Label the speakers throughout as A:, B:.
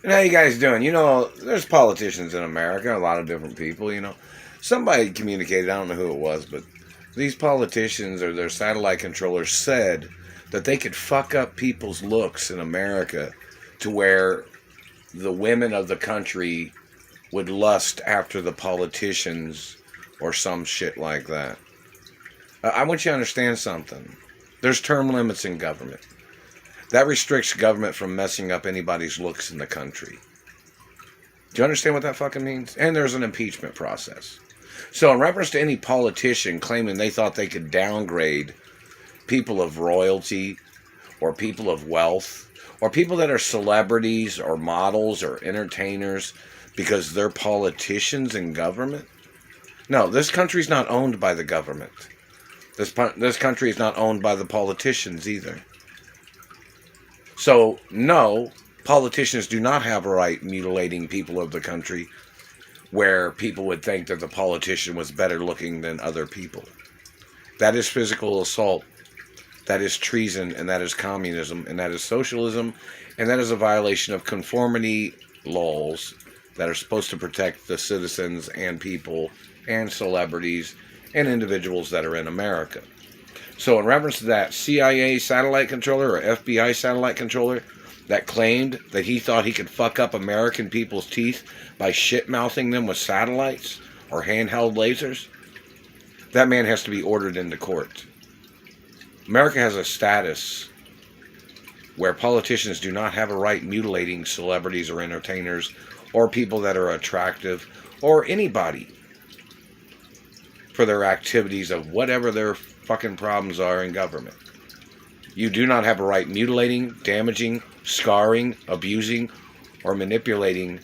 A: And how you guys doing? There's politicians in America, a lot of different people. Somebody communicated, I don't know who it was, but these politicians or their satellite controllers said that they could fuck up people's looks in America to where the women of the country would lust after the politicians or some shit like that. I want you to understand something. There's term limits in government. That restricts government from messing up anybody's looks in the country. Do you understand what that fucking means? And there's an impeachment process. So in reference to any politician claiming they thought they could downgrade people of royalty or people of wealth or people that are celebrities or models or entertainers because they're politicians in government? No, this country's not owned by the government. This country is not owned by the politicians either. So, no, politicians do not have a right mutilating people of the country where people would think that the politician was better looking than other people. That is physical assault. That is treason, and that is communism, and that is socialism, and that is a violation of conformity laws that are supposed to protect the citizens and people and celebrities and individuals that are in America. So in reference to that CIA satellite controller or FBI satellite controller that claimed that he thought he could fuck up American people's teeth by shit-mouthing them with satellites or handheld lasers, that man has to be ordered into court. America has a status where politicians do not have a right mutilating celebrities or entertainers or people that are attractive or anybody for their activities of whatever their fucking problems are in government. You do not have a right mutilating, damaging, scarring, abusing, or manipulating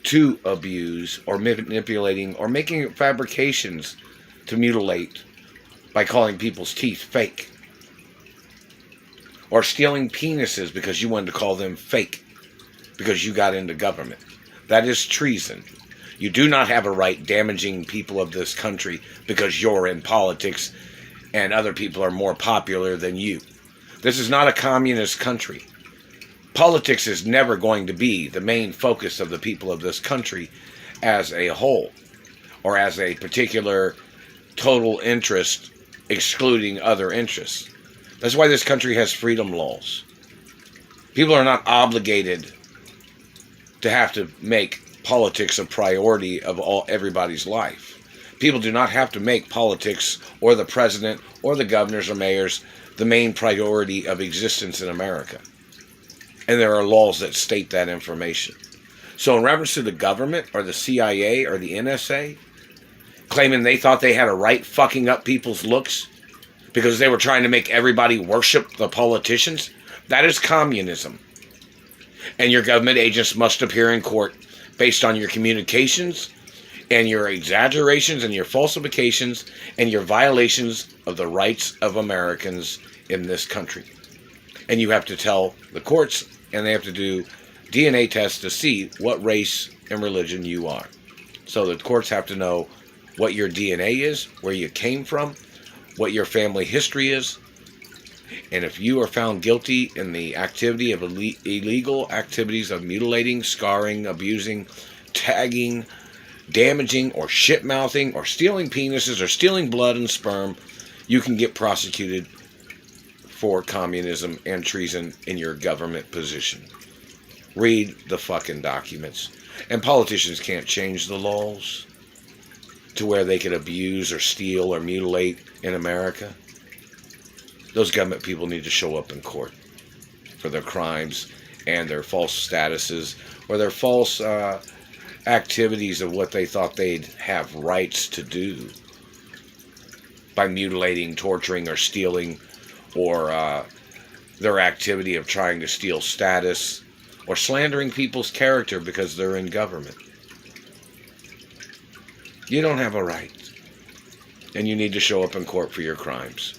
A: to abuse, or manipulating, or making fabrications to mutilate by calling people's teeth fake. Or stealing penises because you wanted to call them fake because you got into government. That is treason. You do not have a right damaging people of this country because you're in politics and other people are more popular than you. This is not a communist country. Politics is never going to be the main focus of the people of this country as a whole, or as a particular total interest excluding other interests. That's why this country has freedom laws. People are not obligated to have to make politics a priority of everybody's life. People do not have to make politics or the president or the governors or mayors the main priority of existence in America. And there are laws that state that information. So in reference to the government or the CIA or the NSA claiming they thought they had a right fucking up people's looks because they were trying to make everybody worship the politicians, that is communism. And your government agents must appear in court based on your communications and your exaggerations and your falsifications and your violations of the rights of Americans in this country. And you have to tell the courts, and they have to do DNA tests to see what race and religion you are. So the courts have to know what your DNA is, where you came from, what your family history is, and if you are found guilty in the activity of illegal activities of mutilating, scarring, abusing, tagging, damaging, or shit-mouthing, or stealing penises, or stealing blood and sperm, you can get prosecuted for communism and treason in your government position. Read the fucking documents. And politicians can't change the laws to where they can abuse or steal or mutilate in America. Those government people need to show up in court for their crimes and their false statuses or their false activities of what they thought they'd have rights to do by mutilating, torturing, or stealing, or their activity of trying to steal status or slandering people's character because they're in government. You don't have a right, and you need to show up in court for your crimes.